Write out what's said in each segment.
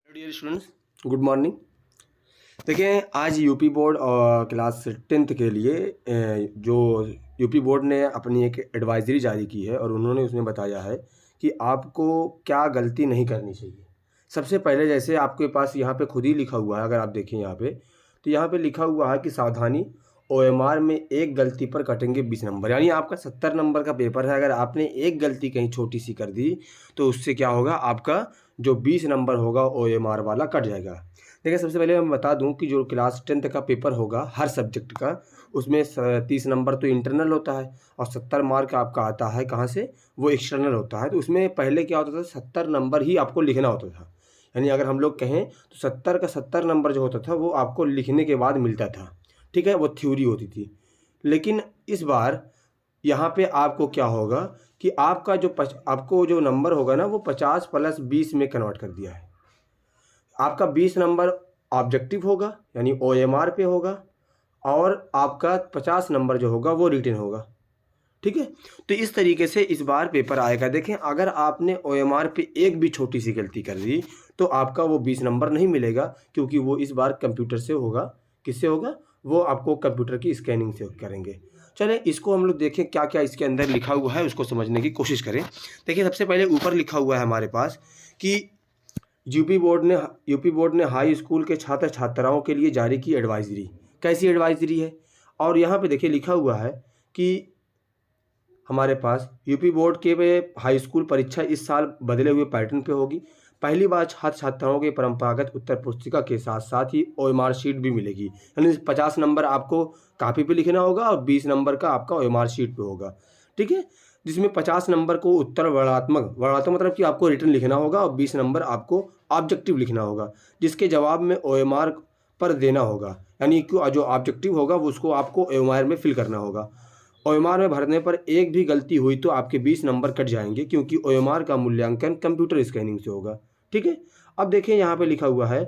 Dear students, good morning. देखिए, आज UP board और क्लास 10th के लिए जो यूपी बोर्ड ने अपनी एक एडवाइजरी जारी की है और उन्होंने उसमें बताया है कि आपको क्या गलती नहीं करनी चाहिए। सबसे पहले जैसे आपके पास यहाँ पे खुद ही लिखा हुआ है, अगर आप देखें यहाँ पे तो यहाँ पे लिखा हुआ है कि सावधानी, ओएमआर में एक गलती पर कटेंगे 20 नंबर। यानी आपका 70 नंबर का पेपर है, अगर आपने एक गलती कहीं छोटी सी कर दी तो उससे क्या होगा, आपका जो 20 नंबर होगा ओएमआर वाला कट जाएगा। देखिए, सबसे पहले मैं बता दूं कि जो क्लास 10th का पेपर होगा हर सब्जेक्ट का, उसमें 30 नंबर तो इंटरनल होता है और 70 मार्क आपका आता है कहाँ से, वो एक्सटर्नल होता है। तो उसमें पहले क्या होता था, 70 नंबर ही आपको लिखना होता था। यानी अगर हम लोग कहें तो 70 का 70 नंबर जो होता था वो आपको लिखने के बाद मिलता था, ठीक है, वो थ्योरी होती थी। लेकिन इस बार यहाँ पे आपको क्या होगा कि आपका जो आपको जो नंबर होगा ना, वो 50 + 20 में कन्वर्ट कर दिया है। आपका 20 नंबर ऑब्जेक्टिव होगा यानी ओएमआर पे होगा और आपका 50 नंबर जो होगा वो रिटन होगा, ठीक है। तो इस तरीके से इस बार पेपर आएगा। देखें, अगर आपने ओएमआर पे एक भी छोटी सी गलती कर दी तो आपका वो 20 नंबर नहीं मिलेगा, क्योंकि वो इस बार कंप्यूटर से होगा। किससे होगा? वो आपको कंप्यूटर की स्कैनिंग से करेंगे। चलें, इसको हम लोग देखें क्या क्या इसके अंदर लिखा हुआ है, उसको समझने की कोशिश करें। देखिए, सबसे पहले ऊपर लिखा हुआ है हमारे पास कि यूपी बोर्ड ने हाई स्कूल के छात्र छात्राओं के लिए जारी की एडवाइजरी। कैसी एडवाइजरी है? और यहाँ पे देखिए लिखा हुआ है कि हमारे पास यूपी बोर्ड के हाई स्कूल परीक्षा इस साल बदले हुए पैटर्न पे होगी। पहली बार छात्र छात्राओं के परंपरागत उत्तर पुस्तिका के साथ साथ ही ओएमआर शीट भी मिलेगी। यानी 50 नंबर आपको कापी पे लिखना होगा और 20 नंबर का आपका ओएमआर शीट पे होगा, ठीक है। जिसमें 50 नंबर को उत्तर वर्णात्मक मतलब कि आपको रिटर्न लिखना होगा और 20 नंबर आपको ऑब्जेक्टिव लिखना होगा, जिसके जवाब में ओएमआर पर देना होगा। यानी कि जो ऑब्जेक्टिव होगा वो उसको आपको ओएमआर में फिल करना होगा। ओएमआर में भरने पर एक भी गलती हुई तो आपके 20 नंबर कट जाएंगे, क्योंकि ओएमआर का मूल्यांकन कंप्यूटर स्कैनिंग से होगा, ठीक है। अब देखिए, यहाँ पे लिखा हुआ है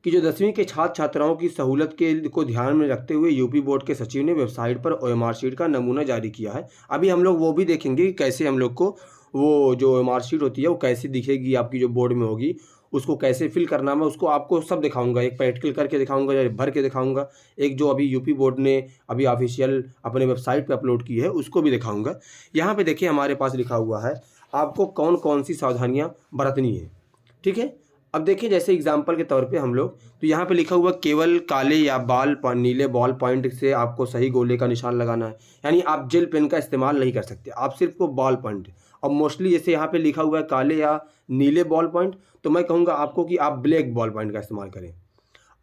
कि जो 10वीं के छात्र छात्राओं की सहूलत को ध्यान में रखते हुए यूपी बोर्ड के सचिव ने वेबसाइट पर ओएमआर शीट का नमूना जारी किया है। अभी हम लोग वो भी देखेंगे कि कैसे हम लोग को वो जो ओएमआर शीट होती है वो कैसे दिखेगी, आपकी जो बोर्ड में होगी उसको कैसे फिल करना, मैं उसको आपको सब दिखाऊंगा। एक प्रैक्टिकल करके दिखाऊंगा, भर के दिखाऊंगा, एक जो अभी यूपी बोर्ड ने अभी ऑफिशियल अपने वेबसाइट पे अपलोड की है उसको भी दिखाऊंगा। यहाँ पे देखिए हमारे पास लिखा हुआ है आपको कौन कौन सी सावधानियाँ बरतनी है, ठीक है। अब देखिए, जैसे एग्जाम्पल के तौर पे हम लोग, तो यहाँ पे लिखा हुआ केवल काले या नीले बॉल पॉइंट से आपको सही गोले का निशान लगाना है। यानी आप जेल पेन का इस्तेमाल नहीं कर सकते, आप सिर्फ को बॉल पॉइंट। और मोस्टली जैसे यहाँ पे लिखा हुआ है काले या नीले बॉल पॉइंट, तो मैं कहूँगा आपको कि आप ब्लैक बॉल पॉइंट का इस्तेमाल करें।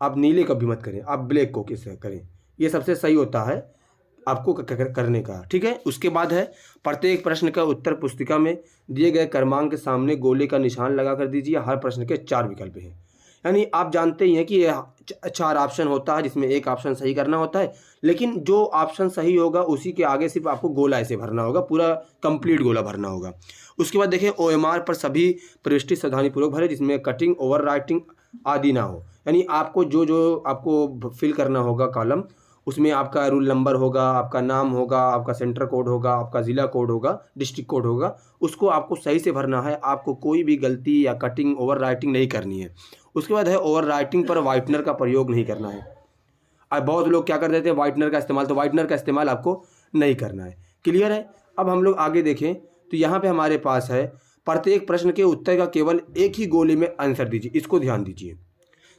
आप नीले कभी मत करें, आप ब्लैक को किसे करें, ये सबसे सही होता है आपको करने का, ठीक है। उसके बाद है प्रत्येक प्रश्न का उत्तर पुस्तिका में दिए गए क्रमांक के सामने गोले का निशान लगा कर दीजिए। हर प्रश्न के 4 विकल्प हैं। यानी आप जानते ही हैं कि 4 ऑप्शन होता है, जिसमें एक ऑप्शन सही करना होता है, लेकिन जो ऑप्शन सही होगा उसी के आगे सिर्फ आपको गोला ऐसे भरना होगा, पूरा कंप्लीट गोला भरना होगा। उसके बाद देखिए, ओएमआर पर सभी प्रविष्टि सावधानीपूर्वक भरे, जिसमें कटिंग, ओवर राइटिंग आदि ना हो। यानी आपको जो आपको फिल करना होगा कॉलम, उसमें आपका रूल नंबर होगा, आपका नाम होगा, आपका सेंटर कोड होगा, आपका ज़िला कोड होगा, डिस्ट्रिक्ट कोड होगा, उसको आपको सही से भरना है। आपको कोई भी गलती या कटिंग, ओवर राइटिंग नहीं करनी है। उसके बाद है ओवर राइटिंग पर वाइटनर का प्रयोग नहीं करना है। अब बहुत लोग क्या कर देते हैं, वाइटनर का इस्तेमाल, तो वाइटनर का इस्तेमाल आपको नहीं करना है। क्लियर है? अब हम लोग आगे देखें तो यहाँ पर हमारे पास है प्रत्येक प्रश्न के उत्तर का केवल एक ही गोले में आंसर दीजिए। इसको ध्यान दीजिए।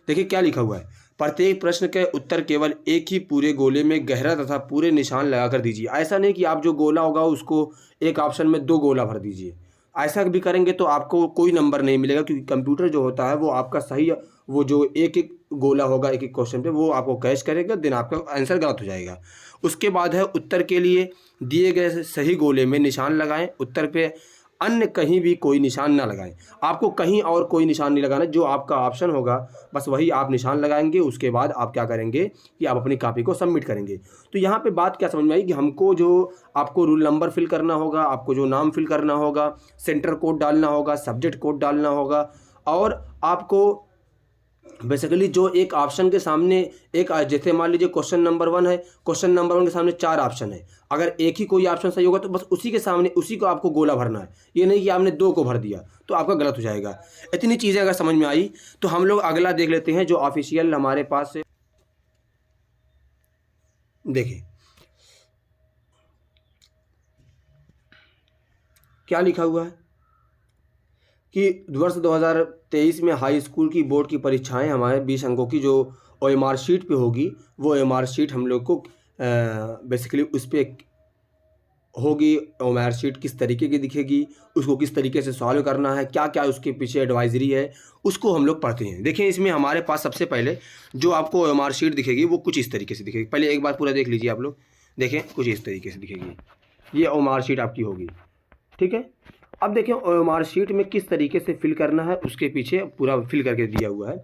देखिए क्या लिखा हुआ है, प्रत्येक प्रश्न के उत्तर केवल एक ही पूरे गोले में गहरा तथा पूरे निशान लगाकर दीजिए। ऐसा नहीं कि आप जो गोला होगा उसको एक ऑप्शन में 2 गोला भर दीजिए। ऐसा भी करेंगे तो आपको कोई नंबर नहीं मिलेगा, क्योंकि कंप्यूटर जो होता है वो आपका सही, वो जो एक एक गोला होगा एक एक क्वेश्चन पे, वो आपको कैच करेगा, देन आपका आंसर गलत हो जाएगा। उसके बाद है उत्तर के लिए दिए गए सही गोले में निशान लगाएं। उत्तर पे अन्य कहीं भी कोई निशान ना लगाएं। आपको कहीं और कोई निशान नहीं लगाना, जो आपका ऑप्शन होगा बस वही आप निशान लगाएंगे। उसके बाद आप क्या करेंगे कि आप अपनी कॉपी को सबमिट करेंगे। तो यहाँ पे बात क्या समझ में आई कि हमको जो आपको रूल नंबर फिल करना होगा, आपको जो नाम फिल करना होगा, सेंटर कोड डालना होगा, सब्जेक्ट कोड डालना होगा, और आपको बेसिकली जो एक ऑप्शन के सामने एक, जैसे मान लीजिए क्वेश्चन नंबर 1 है, क्वेश्चन नंबर 1 के सामने 4 ऑप्शन है, अगर एक ही कोई ऑप्शन सही होगा तो बस उसी के सामने उसी को आपको गोला भरना है, ये नहीं कि आपने 2 को भर दिया तो आपका गलत हो जाएगा। इतनी चीज़ें अगर समझ में आई तो हम लोग अगला देख लेते हैं जो ऑफिशियल हमारे पास है। देखिए क्या लिखा हुआ है कि वर्ष 2023 में हाई स्कूल की बोर्ड की परीक्षाएं हमारे 20 अंकों की जो OMR शीट पे होगी, वो OMR शीट हम लोग को बेसिकली उस पर होगी। OMR शीट किस तरीके की दिखेगी, उसको किस तरीके से सॉल्व करना है, क्या क्या उसके पीछे एडवाइजरी है, उसको हम लोग पढ़ते हैं। देखिए इसमें हमारे पास सबसे पहले जो आपको OMR शीट दिखेगी वो कुछ इस तरीके से दिखेगी। पहले एक बार पूरा देख लीजिए आप लोग, देखें कुछ इस तरीके से दिखेगी, ये OMR शीट आपकी होगी, ठीक है। अब देखें OMR शीट में किस तरीके से फिल करना है उसके पीछे पूरा फिल करके दिया हुआ है।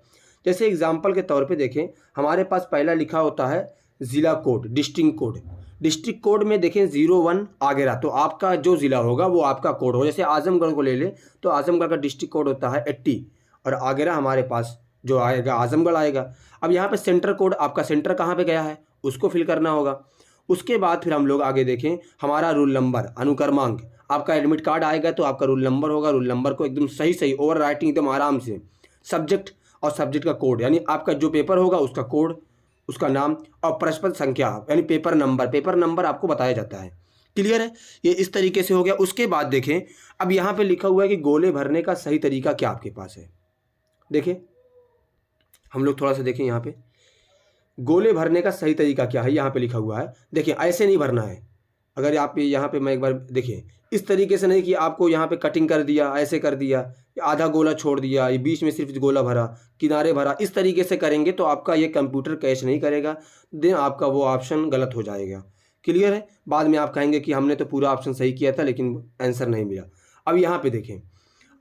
जैसे एग्जांपल के तौर पे देखें, हमारे पास पहला लिखा होता है ज़िला code, district code. District code में देखें 01 आगरा, तो आपका जो ज़िला होगा वो आपका कोड हो। जैसे आजमगढ़ को ले ले तो आजमगढ़ का डिस्ट्रिक्ट कोड होता है 80 और आगरा हमारे पास जो आएगा आजमगढ़ आएगा। अब यहाँ पर सेंटर कोड, आपका सेंटर कहाँ पर गया है उसको फिल करना होगा। उसके बाद फिर हम लोग आगे देखें, हमारा रूल नंबर, अनुक्रमांक, आपका एडमिट कार्ड आएगा तो आपका रूल नंबर होगा, रूल नंबर को एकदम सही ओवर राइटिंग एकदम आराम से, सब्जेक्ट और सब्जेक्ट का कोड यानी आपका जो पेपर होगा उसका कोड, उसका नाम और प्रश्न पत्र संख्या यानी पेपर नंबर आपको बताया जाता है। क्लियर है, ये इस तरीके से हो गया। उसके बाद देखें, अब यहाँ पे लिखा हुआ है कि गोले भरने का सही तरीका क्या आपके पास है। देखें हम लोग थोड़ा सा देखें, यहाँ पे गोले भरने का सही तरीका क्या है, यहाँ पे लिखा हुआ है। देखिए ऐसे नहीं भरना है, अगर आप यहाँ पे मैं एक बार देखिए, इस तरीके से नहीं कि आपको यहाँ पे कटिंग कर दिया, ऐसे कर दिया, आधा गोला छोड़ दिया, ये बीच में सिर्फ गोला भरा, किनारे भरा, इस तरीके से करेंगे तो आपका ये कंप्यूटर कैच नहीं करेगा, देन आपका वो ऑप्शन गलत हो जाएगा। क्लियर है, बाद में आप कहेंगे कि हमने तो पूरा ऑप्शन सही किया था लेकिन आंसर नहीं मिला। अब यहाँ पे देखें,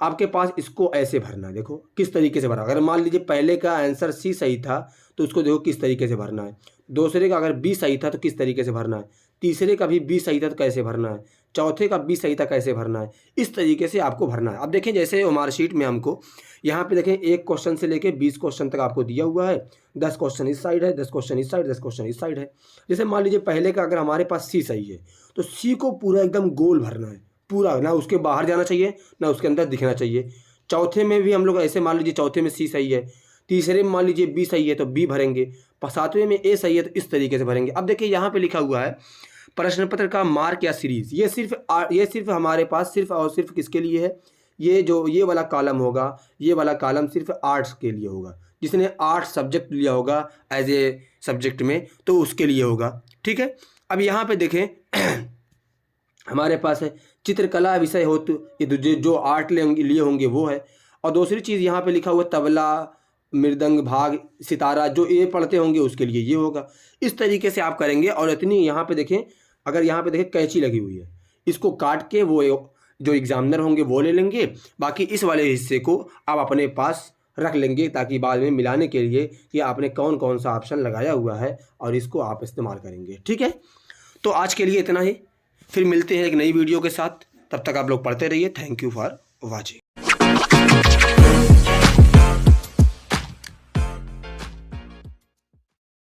आपके पास इसको ऐसे भरना है, देखो किस तरीके से भरा। अगर मान लीजिए पहले का आंसर C सही था तो उसको देखो किस तरीके से भरना है, दूसरे का अगर B सही था तो किस तरीके से भरना है, तीसरे का भी B सही था तो कैसे भरना है, चौथे का B सही था कैसे भरना है, इस तरीके से आपको भरना है। अब देखें जैसे OMR शीट में हमको यहाँ पे देखें 1 क्वेश्चन से लेके 20 क्वेश्चन तक आपको दिया हुआ है, 10 क्वेश्चन इस साइड है, 10 क्वेश्चन इस साइड, 10 क्वेश्चन इस साइड है। जैसे मान लीजिए पहले का अगर हमारे पास C सही है तो C को पूरा एकदम गोल भरना है, पूरा, ना उसके बाहर जाना चाहिए ना उसके अंदर दिखना चाहिए। चौथे में भी हम लोग ऐसे मान लीजिए चौथे में C सही है, तीसरे में मान लीजिए B सही है तो B भरेंगे, 7वें में A सही है तो इस तरीके से भरेंगे। अब देखिए यहाँ पे लिखा हुआ है प्रश्न पत्र का मार्क या सीरीज, ये सिर्फ हमारे पास सिर्फ और सिर्फ किसके लिए है, ये जो ये वाला कॉलम होगा, ये वाला कॉलम सिर्फ आर्ट्स के लिए होगा, जिसने आर्ट्स सब्जेक्ट लिया होगा एज ए सब्जेक्ट में तो उसके लिए होगा। ठीक है, अब यहाँ पे देखें हमारे पास है चित्रकला विषय हो तो ये जो आर्ट लिए होंगे वो है। और दूसरी चीज़ यहाँ पे लिखा हुआ तबला, मृदंग, भाग, सितारा, जो ये पढ़ते होंगे उसके लिए ये होगा। इस तरीके से आप करेंगे। और इतनी यहाँ पे देखें, अगर यहाँ पे देखें कैंची लगी हुई है, इसको काट के वो जो एग्जामिनर होंगे वो ले लेंगे, बाकी इस वाले हिस्से को आप अपने पास रख लेंगे ताकि बाद में मिलाने के लिए कि आपने कौन कौन सा ऑप्शन लगाया हुआ है और इसको आप इस्तेमाल करेंगे। ठीक है, तो आज के लिए इतना ही, फिर मिलते हैं एक नई वीडियो के साथ, तब तक आप लोग पढ़ते रहिए। Thank you for watching.